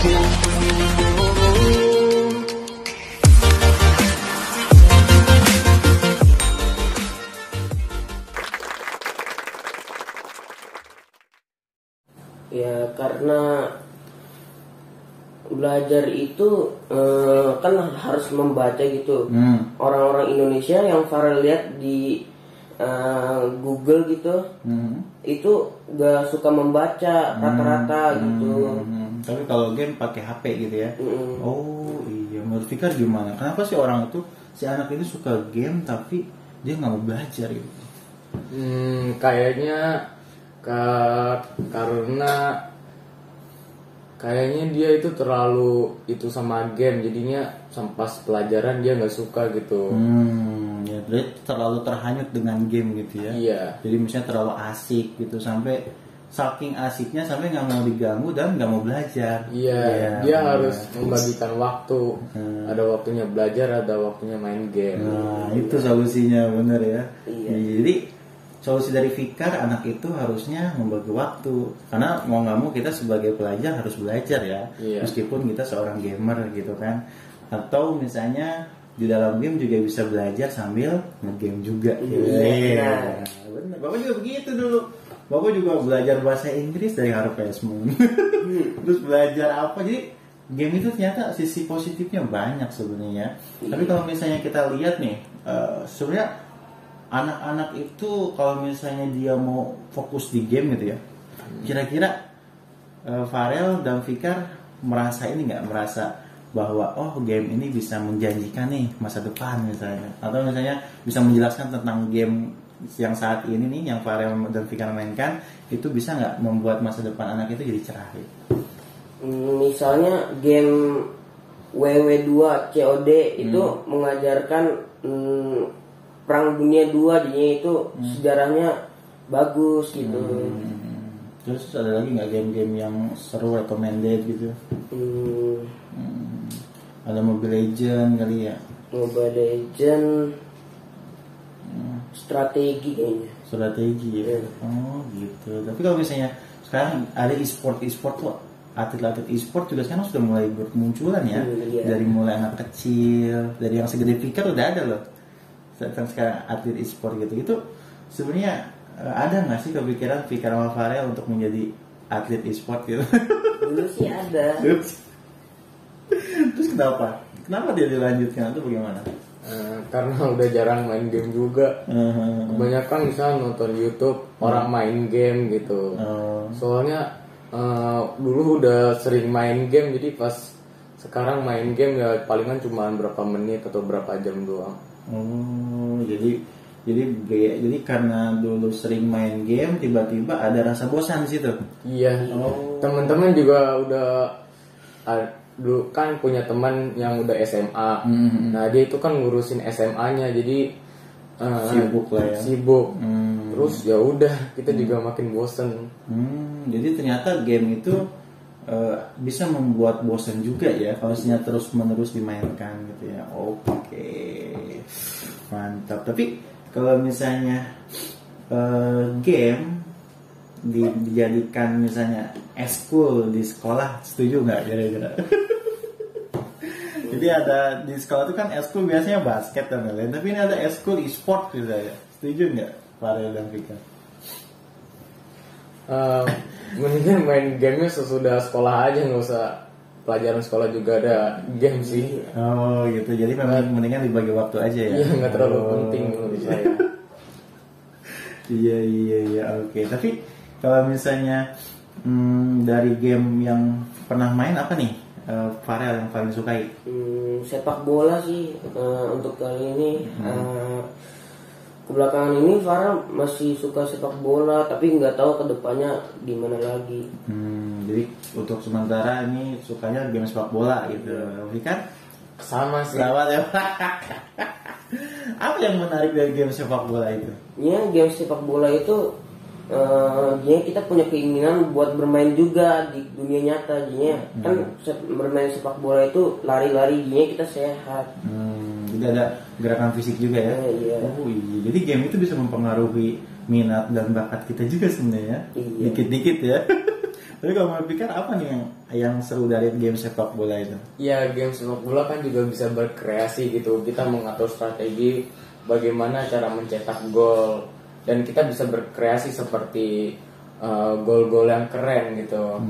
Ya karena belajar itu kan harus membaca gitu. Orang-orang Indonesia yang Farel lihat di Google gitu, itu gak suka membaca rata-rata gitu. Tapi kalau game pakai HP gitu ya. Oh iya, menurut Fikar gimana? Kenapa sih orang itu, si anak ini suka game tapi dia nggak mau belajar gitu? Kayaknya karena kayaknya dia itu terlalu itu sama game, jadinya pas pelajaran dia nggak suka gitu. Ya, berarti terlalu terhanyut dengan game gitu ya. Iya. Jadi misalnya terlalu asik gitu, sampai saking asiknya sampai nggak mau diganggu dan nggak mau belajar. Iya, dia harus membagikan waktu. Ada waktunya belajar, ada waktunya main game. Nah, itu solusinya, bener ya. Iya. Jadi solusi dari Fikar, anak itu harusnya membagi waktu, karena mau nggak mau kita sebagai pelajar harus belajar ya. Meskipun kita seorang gamer gitu kan, atau misalnya di dalam game juga bisa belajar sambil nge-game juga. Bener. Bapak juga begitu dulu. Bapak juga belajar bahasa Inggris dari Harvest Moon. Terus belajar apa, jadi game itu ternyata sisi positifnya banyak sebenarnya. Tapi kalau misalnya kita lihat nih, sebenarnya anak-anak itu kalau misalnya dia mau fokus di game gitu ya, kira-kira Farel dan Fikar merasa ini nggak, merasa bahwa oh game ini bisa menjanjikan nih masa depan misalnya, atau misalnya bisa menjelaskan tentang game yang saat ini nih yang Farel dan Fikar mainkan itu bisa nggak membuat masa depan anak itu jadi cerah gitu? Misalnya game WW2 COD itu mengajarkan Perang Dunia 2, jadinya itu sejarahnya bagus gitu. Terus ada lagi nggak game-game yang seru recommended gitu? Ada Mobile Legend kali ya? Mobile Legend strategi kayaknya. Strategi ya? Oh gitu. Tapi kalau misalnya sekarang ada e-sport tuh, atlet-atlet e-sport juga sekarang sudah mulai bermunculan ya. Dari mulai anak kecil, dari yang segede Fikar udah ada loh sekarang atlet e-sport gitu. Itu sebenarnya ada nggak sih kepikiran Fikar sama Farel untuk menjadi atlet e-sport gitu? Dulu sih ada. Terus kenapa dia dilanjutkan atau bagaimana? Karena udah jarang main game juga. Kebanyakan misalnya nonton YouTube orang main game gitu. Soalnya dulu udah sering main game, jadi pas sekarang main game ya palingan cuma berapa menit atau berapa jam doang. Jadi karena dulu sering main game, tiba-tiba ada rasa bosan di situ. Iya. Teman-teman juga udah dulu kan punya teman yang udah SMA. Nah dia itu kan ngurusin SMA-nya, jadi sibuk lah ya. Sibuk. Terus ya udah kita juga makin bosen. Jadi ternyata game itu bisa membuat bosan juga ya kalau misalnya terus-menerus dimainkan gitu ya. Oke. Mantap. Tapi kalau misalnya game dijadikan misalnya eskul di sekolah, setuju nggak kira-kira? Jadi ada di sekolah itu kan eskul biasanya basket dan lain-lain, tapi ini ada eskul e-sport gitu ya. Setuju nggak Farel dan Fikar? Mendingan main gamenya sesudah sekolah aja, nggak usah pelajaran sekolah juga ada game sih. Oh gitu, jadi memang mendingan dibagi waktu aja ya? Iya, nggak terlalu penting menurut saya. Iya, oke. Tapi kalau misalnya dari game yang pernah main apa nih Farel yang paling sukai? Sepak bola sih untuk kali ini. Kebelakangan ini Farel masih suka sepak bola, tapi nggak tahu kedepannya gimana lagi. Jadi untuk sementara ini sukanya game sepak bola gitu. Kan? Sama sih. Sama ya. Apa yang menarik dari game sepak bola itu? Ya game sepak bola itu kita punya keinginan buat bermain juga di dunia nyata. Kan bermain sepak bola itu lari-lari, kita sehat. Jadi ada gerakan fisik juga ya? Iya. Oh iya, jadi game itu bisa mempengaruhi minat dan bakat kita juga sebenarnya. Iya. Dikit-dikit ya. Tapi kalau mau pikir apa nih yang seru dari game sepak bola itu? Ya game sepak bola kan juga bisa berkreasi gitu. Kita mengatur strategi bagaimana cara mencetak gol dan kita bisa berkreasi seperti gol-gol yang keren gitu.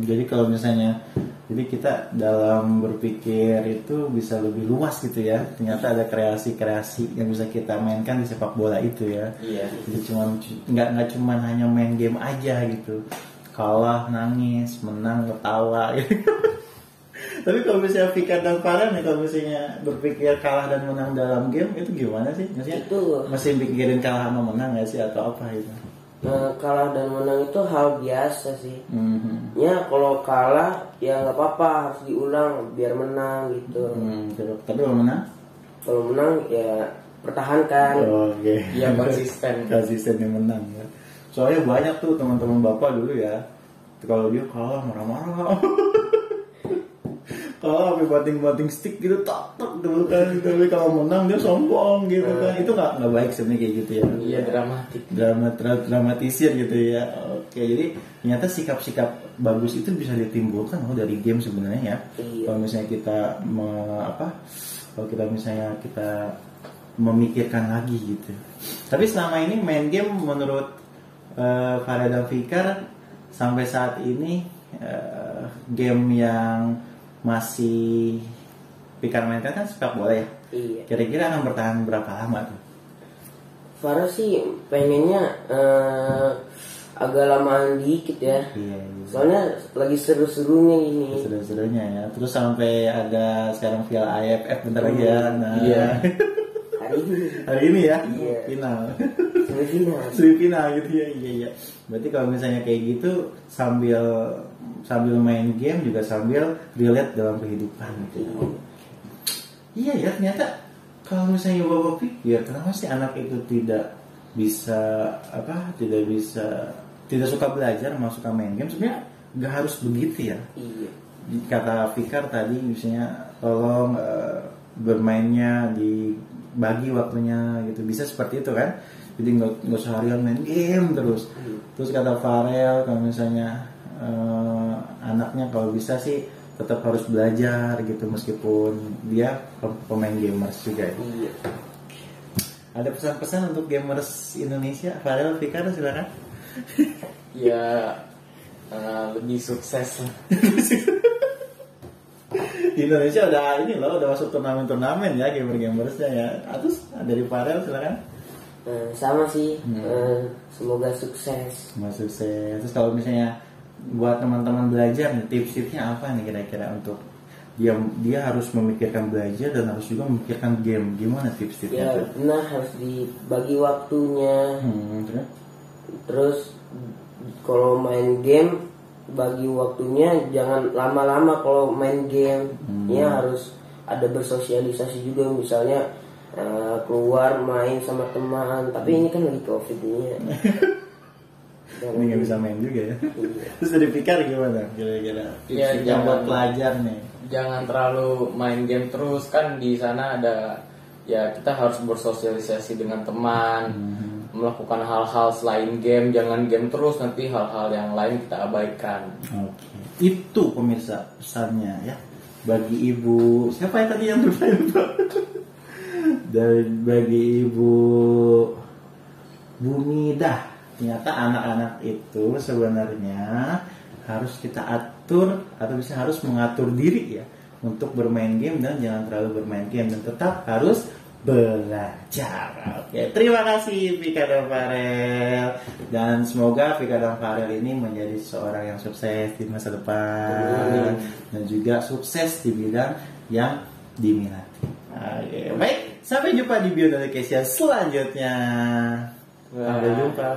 Jadi kalau misalnya, jadi kita dalam berpikir itu bisa lebih luas gitu ya. Ternyata ada kreasi-kreasi yang bisa kita mainkan di sepak bola itu ya. Iya. Jadi nggak cuman hanya main game aja gitu. Kalah, nangis, menang, ketawa. Gitu. Tapi kalau misalnya Fikar dan Farel nih, kalau misalnya berpikir kalah dan menang dalam game itu gimana sih? Maksudnya itu masih pikirin kalah sama menang nggak sih atau apa itu? Nah, kalah dan menang itu hal biasa sih. Ya kalau kalah ya nggak apa-apa, harus diulang biar menang gitu. Tapi kalau menang? Kalau menang ya pertahankan. Ya konsisten. Konsisten yang menang ya. Soalnya banyak tuh teman-teman bapak dulu ya, kalau dia kalah marah-marah. Kalau sampai banting-banting stick gitu, tak dulu kan. Tapi kalau menang dia sombong gitu kan. Itu nggak baik sebenarnya kayak gitu ya. Iya, dramatik. Dramatisir gitu ya. Oke, jadi ternyata sikap-sikap bagus itu bisa ditimbulkan dari game sebenarnya ya. Iya. Kalau misalnya kita kita memikirkan lagi gitu. Tapi selama ini main game menurut Farel dan Fikar sampai saat ini game yang masih Fikar mainkan kan sepak bola ya. Iya. Kira-kira akan bertahan berapa lama tuh? Farel sih pengennya agak lamaan dikit ya. Iya. Soalnya lagi seru-serunya ini. Seru-serunya ya. Terus sampai ada sekarang Piala AFF bentar lagi ya. Nah. Iya. Hari ini ya. Iya. Final. Semifinal gitu ya. Iya. Berarti kalau misalnya kayak gitu sambil main game juga sambil relate dalam kehidupan gitu. Iya ya, ternyata kalau misalnya bapak pikir kenapa sih anak itu tidak suka belajar, mau suka main game? Sebenarnya nggak harus begitu ya. Iya. Kata Fikar tadi misalnya tolong bermainnya dibagi waktunya gitu, bisa seperti itu kan? Jadi nggak seharian main game terus. Terus kata Farel kalau misalnya anaknya kalau bisa sih tetap harus belajar gitu meskipun dia pemain gamers juga. Iya. Ada pesan-pesan untuk gamers Indonesia? Farel, Fikar silakan. Ya lebih sukses lah. Di Indonesia udah masuk turnamen ya gamer-gamersnya ya. Terus dari Farel silakan. Sama sih. Semoga sukses. Terus kalau misalnya buat teman-teman belajar nih, tips-tipsnya apa nih kira-kira untuk dia harus memikirkan belajar dan harus juga memikirkan game, gimana tips-tipsnya? Ya benar, harus dibagi waktunya. Terus kalau main game bagi waktunya, jangan lama-lama kalau main game. Ya harus ada bersosialisasi juga, misalnya keluar main sama teman. Tapi ini kan lagi COVID ini ya. Ini nggak bisa main juga ya. Terus dari Fikar gimana kira-kira? Ya, yang buat pelajar nih. Jangan terlalu main game terus, kan di sana ada ya, kita harus bersosialisasi dengan teman, melakukan hal-hal selain game. Jangan game terus, nanti hal-hal yang lain kita abaikan. Oke. Itu pemirsa pesannya ya. Bagi ibu, siapa yang tadi yang lupa? Bagi ibu Bumidah. Ternyata anak-anak itu sebenarnya harus kita atur atau harus mengatur diri ya untuk bermain game, dan jangan terlalu bermain game dan tetap harus belajar. Oke, terima kasih Fikar dan Farel, dan semoga Fikar dan Farel ini menjadi seorang yang sukses di masa depan dan juga sukses di bidang yang diminati. Oke, baik, sampai jumpa di Biodata Kesia selanjutnya. Sampai jumpa.